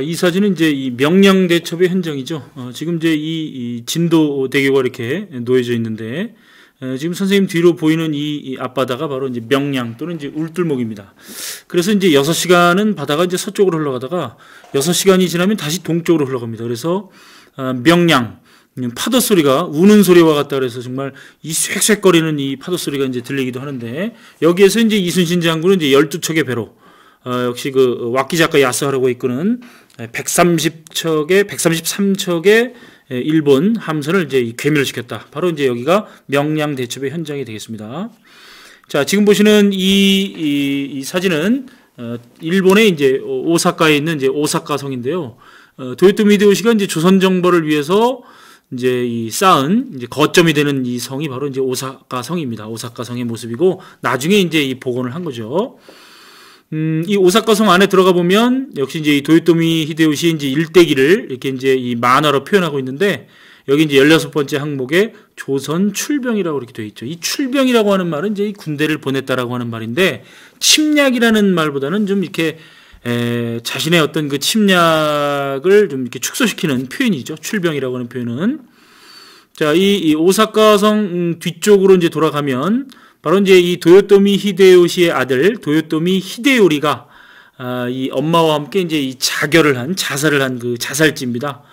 이 사진은 이제 이 명량대첩의 현장이죠. 지금 이제 이 진도 대교가 이렇게 놓여져 있는데, 지금 선생님 뒤로 보이는 이 앞바다가 바로 이제 명량 또는 이제 울들목입니다. 그래서 이제 6시간은 바다가 이제 서쪽으로 흘러가다가 6시간이 지나면 다시 동쪽으로 흘러갑니다. 그래서 명량, 파도 소리가 우는 소리와 같다 그래서 정말 이 쇳쇳거리는 이 파도 소리가 이제 들리기도 하는데, 여기에서 이제 이순신 장군은 이제 12척의 배로 역시 그 왁기 작가 야스하라고 이끄는 133척의 일본 함선을 이제 괴멸시켰다. 바로 이제 여기가 명량 대첩의 현장이 되겠습니다. 자, 지금 보시는 이 사진은 일본의 이제 오사카에 있는 이제 오사카 성인데요. 도요토미 히데요시가 이제 조선 정벌을 위해서 이제 쌓은 이제 거점이 되는 이 성이 바로 이제 오사카 성입니다. 오사카 성의 모습이고, 나중에 이제 이 복원을 한 거죠. 이 오사카성 안에 들어가 보면 역시 이제 이 도요토미 히데요시 이제 일대기를 이렇게 이제 이 만화로 표현하고 있는데, 여기 이제 16번째 항목에 조선 출병이라고 이렇게 되어 있죠. 이 출병이라고 하는 말은 이제 이 군대를 보냈다라고 하는 말인데, 침략이라는 말보다는 좀 이렇게 자신의 어떤 그 침략을 좀 이렇게 축소시키는 표현이죠. 출병이라고 하는 표현은. 자, 이 오사카성 뒤쪽으로 이제 돌아가면 바로 이제 이 도요토미 히데요시의 아들 도요토미 히데요리가 이 엄마와 함께 이제 이 자살을 한 그 자살지입니다.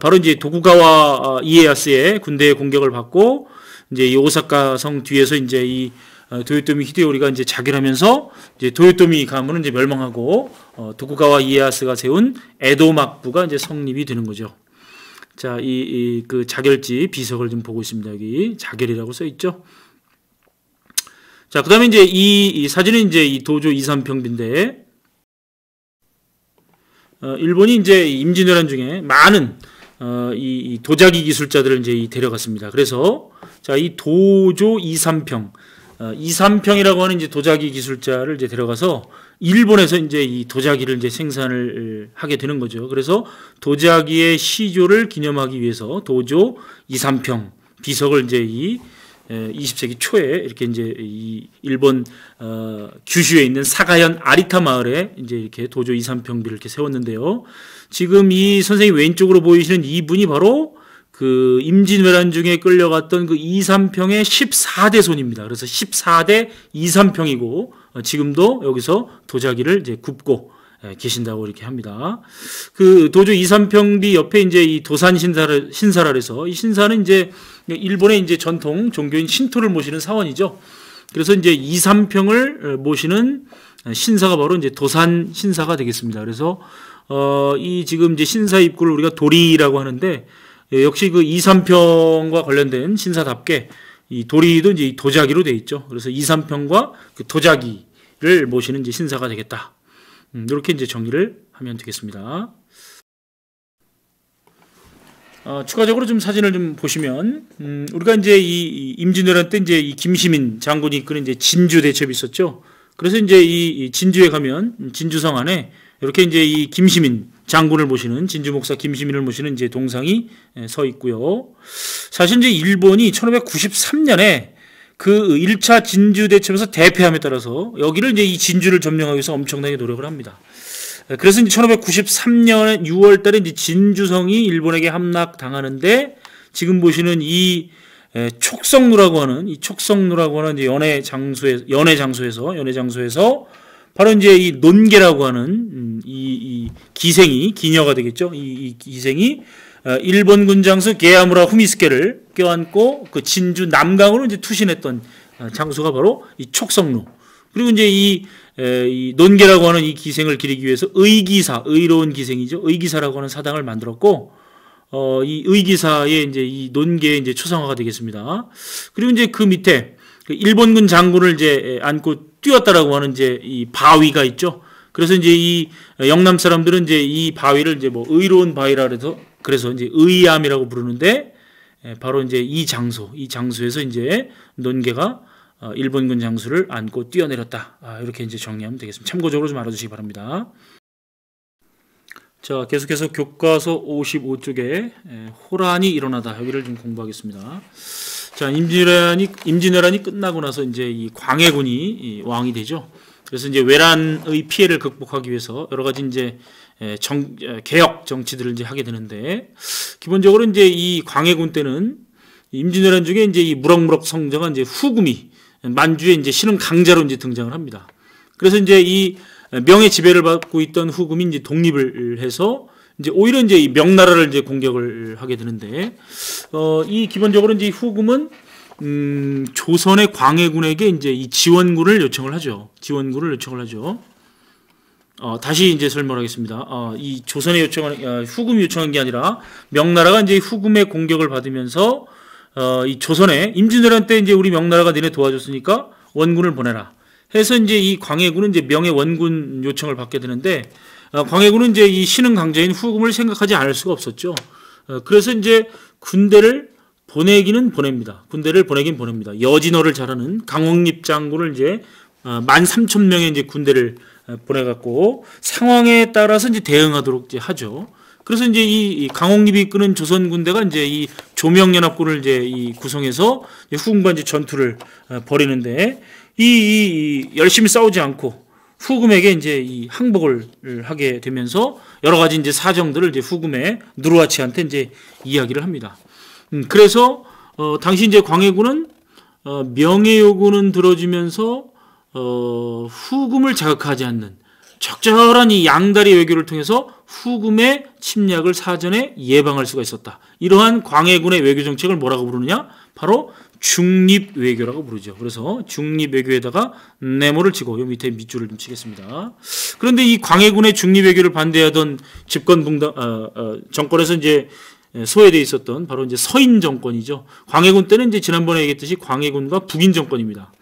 바로 이제 도쿠가와 이에야스의 군대의 공격을 받고 이제 이 오사카 성 뒤에서 이제 이 도요토미 히데요리가 이제 자결하면서 이제 도요토미 가문은 이제 멸망하고 도쿠가와 이에야스가 세운 에도 막부가 이제 성립이 되는 거죠. 자, 그 자결지 비석을 좀 보고 있습니다. 여기 자결이라고 써 있죠. 자, 그 다음에 이제 이 사진은 이제 이 도조 이삼평비인데, 일본이 이제 임진왜란 중에 많은 이 도자기 기술자들을 이제 데려갔습니다. 그래서 자, 이 도조 이삼평, 이삼평이라고 하는 이제 도자기 기술자를 이제 데려가서 일본에서 이제 이 도자기를 이제 생산을 하게 되는 거죠. 그래서 도자기의 시조를 기념하기 위해서 도조 이삼평 비석을 이제 이 20세기 초에 이렇게 이제 이 일본 규슈에 있는 사가현 아리타 마을에 이제 이렇게 도조 이삼평비를 이렇게 세웠는데요. 지금 이 선생님 왼쪽으로 보이시는 이분이 바로 그 임진왜란 중에 끌려갔던 그 이삼평의 14대 손입니다. 그래서 14대 이삼평이고, 지금도 여기서 도자기를 이제 굽고 계신다고 이렇게 합니다. 그 도조 이삼평비 옆에 이제 이 도산 신사라 해서, 이 신사는 이제 일본의 이제 전통 종교인 신토를 모시는 사원이죠. 그래서 이제 이삼평을 모시는 신사가 바로 이제 도산 신사가 되겠습니다. 그래서 이 지금 이제 신사 입구를 우리가 도리라고 하는데, 역시 그 이삼평과 관련된 신사답게 이 도리도 이제 도자기로 되어 있죠. 그래서 이삼평과 그 도자기를 모시는 이제 신사가 되겠다. 이렇게 이제 정리를 하면 되겠습니다. 추가적으로 좀 사진을 좀 보시면, 우리가 이제 이 임진왜란 때 이제 이 김시민 장군이 이끄는 이제 진주 대첩이 있었죠. 그래서 이제 이 진주에 가면 진주성 안에 이렇게 이제 이 김시민 장군을 모시는, 진주 목사 김시민을 모시는 이제 동상이 서 있고요. 사실 이제 일본이 1593년에 그 1차 진주 대첩에서 대패함에 따라서 여기를 이제 이 진주를 점령하기 위해서 엄청나게 노력을 합니다. 그래서 이제 1593년 6월 달에 이제 진주성이 일본에게 함락당하는데, 지금 보시는 이 촉성루라고 하는 이제 연해 장소에서 바로 이제 이 논계라고 하는 이 기생이, 기녀가 되겠죠. 이 기생이 일본군 장수 게야무라 후미스케를 껴안고 그 진주 남강으로 이제 투신했던 장소가 바로 이 촉성루. 그리고 이제 이 논계라고 하는 이 기생을 기리기 위해서 의기사, 의로운 기생이죠. 의기사라고 하는 사당을 만들었고, 이 의기사의 이제 이 논계의 이제 초상화가 되겠습니다. 그리고 이제 그 밑에 그 일본군 장군을 이제 안고 뛰었다라고 하는 이제 이 바위가 있죠. 그래서 이제 이 영남 사람들은 이제 이 바위를 이제 뭐 의로운 바위라 그래서 이제 의암이라고 부르는데, 바로 이제 이 장소에서 이제 논계가 일본군 장수를 안고 뛰어내렸다. 이렇게 이제 정리하면 되겠습니다. 참고적으로 좀 알아두시기 바랍니다. 자, 계속해서 교과서 55쪽에 호란이 일어나다, 여기를 좀 공부하겠습니다. 자, 임진왜란이 끝나고 나서 이제 이 광해군이 왕이 되죠. 그래서 이제 외란의 피해를 극복하기 위해서 여러 가지 이제 개혁 정치들을 이제 하게 되는데, 기본적으로 이제 이 광해군 때는 임진왜란 중에 이제 이 무럭무럭 성장한 이제 후금이 만주에 이제 신흥 강자로 이제 등장을 합니다. 그래서 이제 이 명의 지배를 받고 있던 후금이 이제 독립을 해서 이제 오히려 이제 이 명나라를 이제 공격을 하게 되는데, 이 기본적으로 이제 후금은 조선의 광해군에게 이제 이 지원군을 요청을 하죠. 지원군을 요청을 하죠. 다시 이제 설명하겠습니다. 이 조선에 요청한, 후금이 요청한 게 아니라 명나라가 이제 후금의 공격을 받으면서 이 조선에 임진왜란 때 이제 우리 명나라가 니네 도와줬으니까 원군을 보내라 해서 이제 이 광해군은 이제 명예 원군 요청을 받게 되는데, 광해군은 이제 이 신흥 강자인 후금을 생각하지 않을 수가 없었죠. 그래서 이제 군대를 보내기는 보냅니다. 군대를 보내긴 보냅니다. 여진어를 잘하는 강홍립 장군을 이제 13,000명의 이제 군대를 보내갖고 상황에 따라서 이제 대응하도록 이제 하죠. 그래서 이제 이 강홍립이 이끄는 조선 군대가 이제 이 조명연합군을 이제 이 구성해서 후금과 이제 전투를 벌이는데, 이 열심히 싸우지 않고 후금에게 이제 이 항복을 하게 되면서 여러 가지 이제 사정들을 이제 후금의 누르하치한테 이제 이야기를 합니다. 그래서 당시 이제 광해군은 명예요구는 들어주면서 후금을 자극하지 않는 적절한 이 양다리 외교를 통해서 후금의 침략을 사전에 예방할 수가 있었다. 이러한 광해군의 외교 정책을 뭐라고 부르느냐? 바로 중립 외교라고 부르죠. 그래서 중립 외교에다가 네모를 치고 요 밑에 밑줄을 좀 치겠습니다. 그런데 이 광해군의 중립 외교를 반대하던 집권 정권에서 이제 소외되어 있었던 바로 이제 서인 정권이죠. 광해군 때는 이제 지난번에 얘기했듯이 광해군과 북인 정권입니다.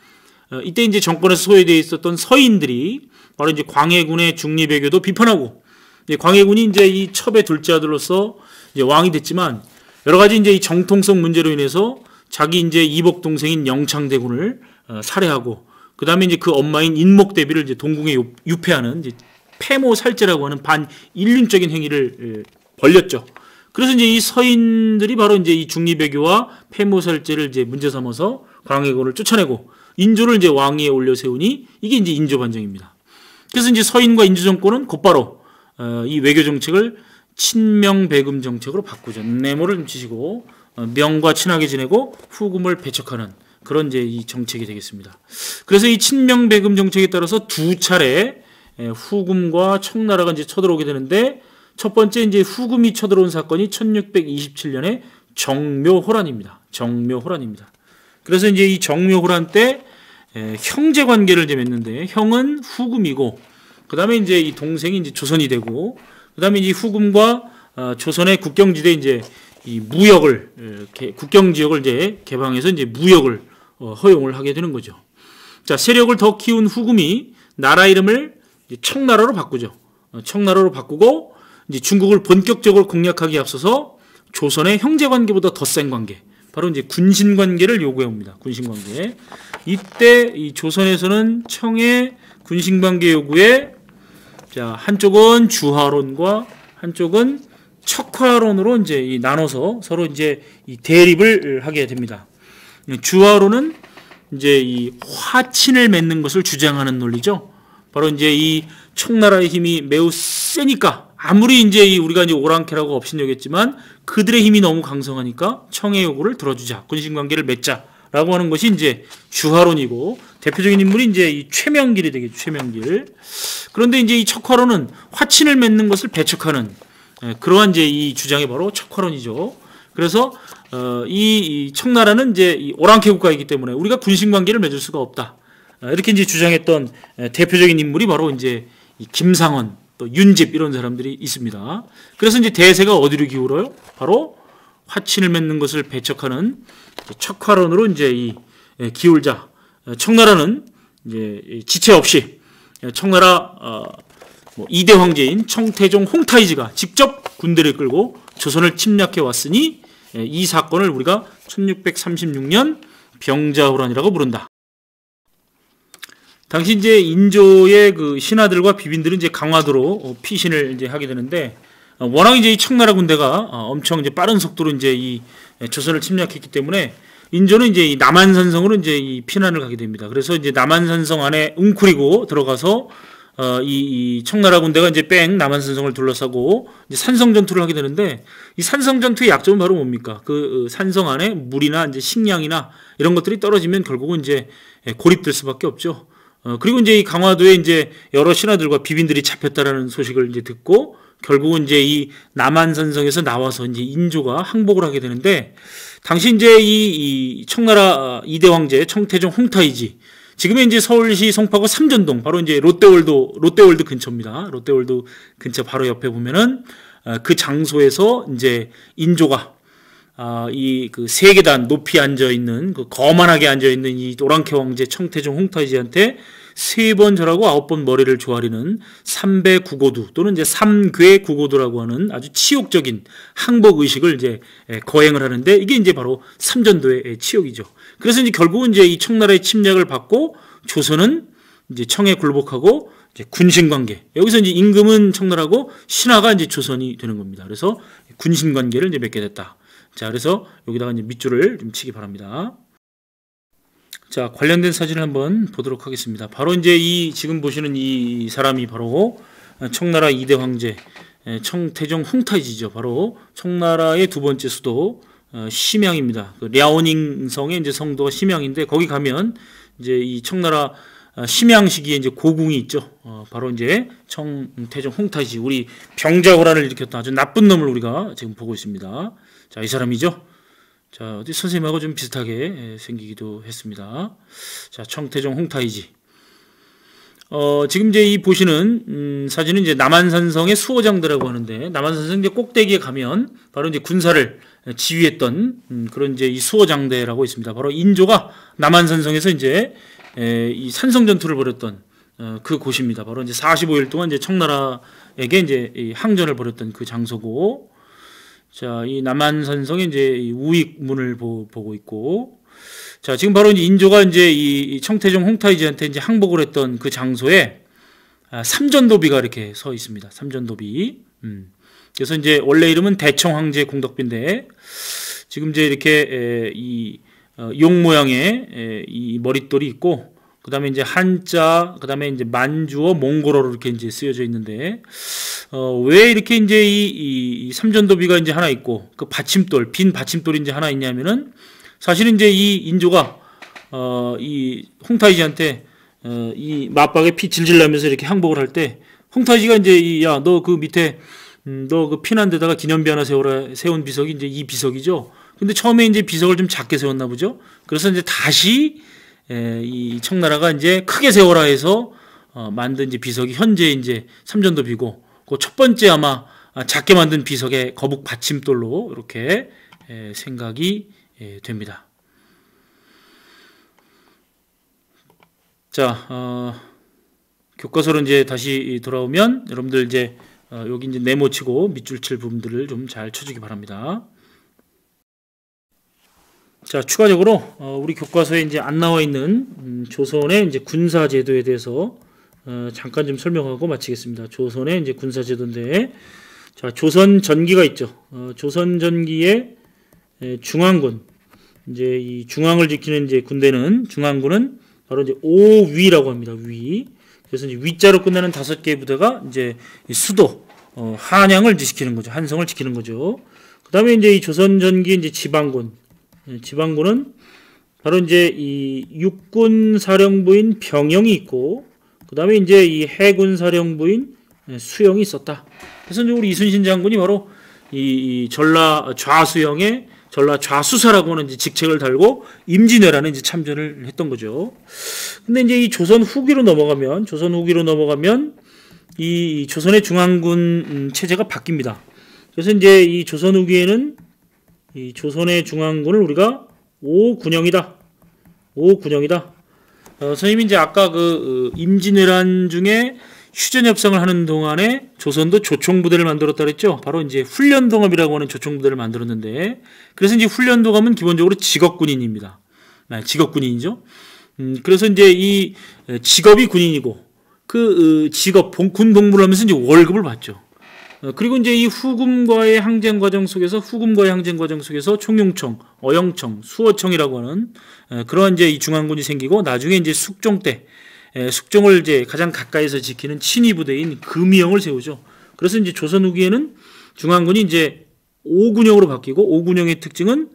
이때 이제 정권에서 소외되어 있었던 서인들이 바로 이제 광해군의 중립 외교도 비판하고, 광해군이 이제 이 첩의 둘째 아들로서 이제 왕이 됐지만 여러 가지 이제 이 정통성 문제로 인해서 자기 이제 이복 동생인 영창대군을 살해하고, 그 다음에 이제 그 엄마인 인목대비를 이제 동궁에 유폐하는 이제 폐모살제라고 하는 반인륜적인 행위를 벌였죠. 그래서 이제 이 서인들이 바로 이제 이 중립외교와 폐모살제를 이제 문제 삼아서 광해군을 쫓아내고 인조를 이제 왕위에 올려 세우니 이게 이제 인조 반정입니다. 그래서 이제 서인과 인조 정권은 곧바로 이 외교 정책을 친명배금 정책으로 바꾸죠. 네모를 좀 치시고 명과 친하게 지내고 후금을 배척하는 그런 이제 이 정책이 되겠습니다. 그래서 이 친명배금 정책에 따라서 두 차례 후금과 청나라가 이제 쳐들어오게 되는데, 첫 번째 이제 후금이 쳐들어온 사건이 1627년에 정묘호란입니다. 정묘호란입니다. 그래서 이제 이 정묘호란 때 형제 관계를 이제 맺는데, 형은 후금이고, 그 다음에 이제 이 동생이 이제 조선이 되고, 그 다음에 이 후금과 조선의 국경지대 이제 이 무역을 국경 지역을 이제 개방해서 이제 무역을 허용을 하게 되는 거죠. 자, 세력을 더 키운 후금이 나라 이름을 청나라로 바꾸죠. 청나라로 바꾸고 이제 중국을 본격적으로 공략하기에 앞서서 조선의 형제 관계보다 더 센 관계, 바로 이제 군신 관계를 요구해 옵니다. 군신 관계. 이때 이 조선에서는 청의 군신 관계 요구에 자, 한쪽은 주화론과 한쪽은 척화론으로 이제 나눠서 서로 이제 이 대립을 하게 됩니다. 주화론은 이제 이 화친을 맺는 것을 주장하는 논리죠. 바로 이제 이 청나라의 힘이 매우 세니까, 아무리 이제 우리가 이제 오랑캐라고 업신여겼지만 그들의 힘이 너무 강성하니까 청의 요구를 들어주자, 군신 관계를 맺자라고 하는 것이 이제 주화론이고, 대표적인 인물이 이제 이 최명길이 되겠죠. 최명길. 그런데 이제 이 척화론은 화친을 맺는 것을 배척하는 그러한 이제 이 주장이 바로 척화론이죠. 그래서 이 청나라는 이제 이 오랑캐 국가이기 때문에 우리가 군신 관계를 맺을 수가 없다. 이렇게 이제 주장했던 대표적인 인물이 바로 이제 이 김상원, 또 윤집 이런 사람들이 있습니다. 그래서 이제 대세가 어디로 기울어요? 바로 화친을 맺는 것을 배척하는 척화론으로 이제 이 기울자. 청나라는 이제 지체 없이 청나라 이대 황제인 청태종 홍타이지가 직접 군대를 끌고 조선을 침략해 왔으니 이 사건을 우리가 1636년 병자호란이라고 부른다. 당시 이제 인조의 그 신하들과 비빈들은 이제 강화도로 피신을 이제 하게 되는데, 워낙 이제 이 청나라 군대가 엄청 이제 빠른 속도로 이제 이 조선을 침략했기 때문에 인조는 이제 이 남한산성으로 이제 이 피난을 가게 됩니다. 그래서 이제 남한산성 안에 웅크리고 들어가서 이 청나라 군대가 이제 뺑 남한산성을 둘러싸고 이제 산성 전투를 하게 되는데, 이 산성 전투의 약점은 바로 뭡니까? 그 산성 안에 물이나 이제 식량이나 이런 것들이 떨어지면 결국은 이제 고립될 수밖에 없죠. 그리고 이제 이 강화도에 이제 여러 신하들과 비빈들이 잡혔다라는 소식을 이제 듣고 결국은 이제 이 남한산성에서 나와서 이제 인조가 항복을 하게 되는데, 당시 이제 이 청나라 2대 황제 청태종 홍타이지, 지금의 이제 서울시 송파구 삼전동, 바로 이제 롯데월드 근처입니다. 롯데월드 근처 바로 옆에 보면은 그 장소에서 이제 인조가 이 그 세계단 높이 앉아 있는, 그 거만하게 앉아 있는 이 오랑캐 황제 청태종 홍타이지한테 3번 절하고 9번 머리를 조아리는 삼배 구고두 또는 이제 삼괴 구고두라고 하는 아주 치욕적인 항복 의식을 이제 거행을 하는데, 이게 이제 바로 삼전도의 치욕이죠. 그래서 이제 결국은 이제 이 청나라의 침략을 받고 조선은 이제 청에 굴복하고 이제 군신 관계, 여기서 이제 임금은 청나라고 신하가 이제 조선이 되는 겁니다. 그래서 군신 관계를 이제 맺게 됐다. 자, 그래서 여기다가 이제 밑줄을 좀 치기 바랍니다. 자, 관련된 사진을 한번 보도록 하겠습니다. 바로 이제 이 지금 보시는 이 사람이 바로 청나라 2대 황제 청태종 홍타이지죠. 바로 청나라의 두 번째 수도 심양입니다. 그 랴오닝성의 이제 성도가 심양인데, 거기 가면 이제 이 청나라 심양 시기에 이제 고궁이 있죠. 바로 이제 청태종 홍타이지, 우리 병자호란을 일으켰던 아주 나쁜 놈을 우리가 지금 보고 있습니다. 자, 이 사람이죠. 자, 어디 선생님하고 좀 비슷하게 생기기도 했습니다. 자, 청태종 홍타이지. 지금 이제 이 보시는 사진은 이제 남한산성의 수호장대라고 하는데, 남한산성 이제 꼭대기에 가면 바로 이제 군사를 지휘했던 그런 이제 이 수호장대라고 있습니다. 바로 인조가 남한산성에서 이제 이 산성 전투를 벌였던 그 곳입니다. 바로 이제 45일 동안 이제 청나라에게 이제 이 항전을 벌였던 그 장소고, 자, 이 남한산성의 이제 이 우익문을 보고 있고, 자, 지금 바로 이제 인조가 이제 이 청태종 홍타이지한테 이제 항복을 했던 그 장소에 삼전도비가 이렇게 서 있습니다. 삼전도비. 그래서 이제 원래 이름은 대청황제 공덕비인데, 지금 이제 이렇게 이 용 모양의 이 머릿돌이 있고, 그 다음에 이제 한자, 그 다음에 이제 만주어, 몽골어로 이렇게 이제 쓰여져 있는데, 왜 이렇게 이제 이 삼전도비가 이제 하나 있고, 그 받침돌, 빈 받침돌이 이제 하나 있냐면은, 사실은 이제 이 인조가, 이 홍타이지한테, 이 맞박에 피 질질 나면서 이렇게 항복을 할 때, 홍타이지가 이제, 야, 너 그 밑에, 너 그 피난 데다가 기념비 하나 세워라, 세운 비석이 이제 이 비석이죠. 근데 처음에 이제 비석을 좀 작게 세웠나 보죠. 그래서 이제 다시, 이 청나라가 이제 크게 세워라 해서, 만든 이제 비석이 현재 이제 삼전도비고, 그 첫 번째 아마 작게 만든 비석의 거북 받침돌로 이렇게 생각이 됩니다. 자, 교과서로 이제 다시 돌아오면 여러분들 이제 여기 이제 네모치고 밑줄 칠 부분들을 좀 잘 쳐주기 바랍니다. 자, 추가적으로 우리 교과서에 이제 안 나와 있는 조선의 이제 군사 제도에 대해서 잠깐 좀 설명하고 마치겠습니다. 조선의 이제 군사 제도인데, 자, 조선 전기가 있죠. 조선 전기의 중앙군, 이제 이 중앙을 지키는 이제 군대는, 중앙군은 바로 이제 오위라고 합니다. 위. 그래서 이제 위자로 끝나는 5개의 부대가 이제 수도, 한양을 지키는 거죠. 한성을 지키는 거죠. 그 다음에 이제 이 조선 전기 이제 지방군, 지방군은 바로 이제 이 육군 사령부인 병영이 있고, 그 다음에 이제 이 해군 사령부인 수영이 있었다. 그래서 이제 우리 이순신 장군이 바로 이 전라 좌수영의 전라 좌수사라고 하는 이제 직책을 달고 임진왜란에 이제 참전을 했던 거죠. 근데 이제 이 조선 후기로 넘어가면 이 조선의 중앙군 체제가 바뀝니다. 그래서 이제 이 조선 후기에는 이 조선의 중앙군을 우리가 오군영이다. 선생님이 이제 아까 그 임진왜란 중에 휴전협상을 하는 동안에 조선도 조총부대를 만들었다 그랬죠. 바로 이제 훈련동합이라고 하는 조총부대를 만들었는데, 그래서 이제 훈련동합은 기본적으로 직업군인입니다. 직업군인이죠. 그래서 이제 이 직업이 군인이고, 그 직업 군 복무를 하면서 이제 월급을 받죠. 그리고 이제 이 후금과의 항쟁 과정 속에서 총용청, 어영청, 수어청이라고 하는 그러한 이제 이 중앙군이 생기고 나중에 이제 숙종 때 숙종을 이제 가장 가까이서 지키는 친위 부대인 금이영을 세우죠. 그래서 이제 조선 후기에는 중앙군이 이제 5군영으로 바뀌고 5군영의 특징은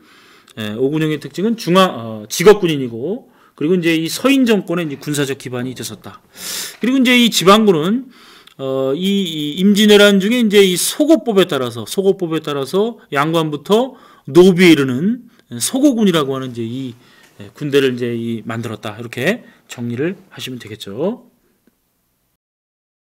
직업군인이고 그리고 이제 이 서인 정권의 이제 군사적 기반이 있었다. 그리고 이제 이 지방군은 이 임진왜란 중에 이제 이 소고법에 따라서 양관부터 노비에 이르는 소고군이라고 하는 이제 이 군대를 이제 만들었다. 이렇게 정리를 하시면 되겠죠.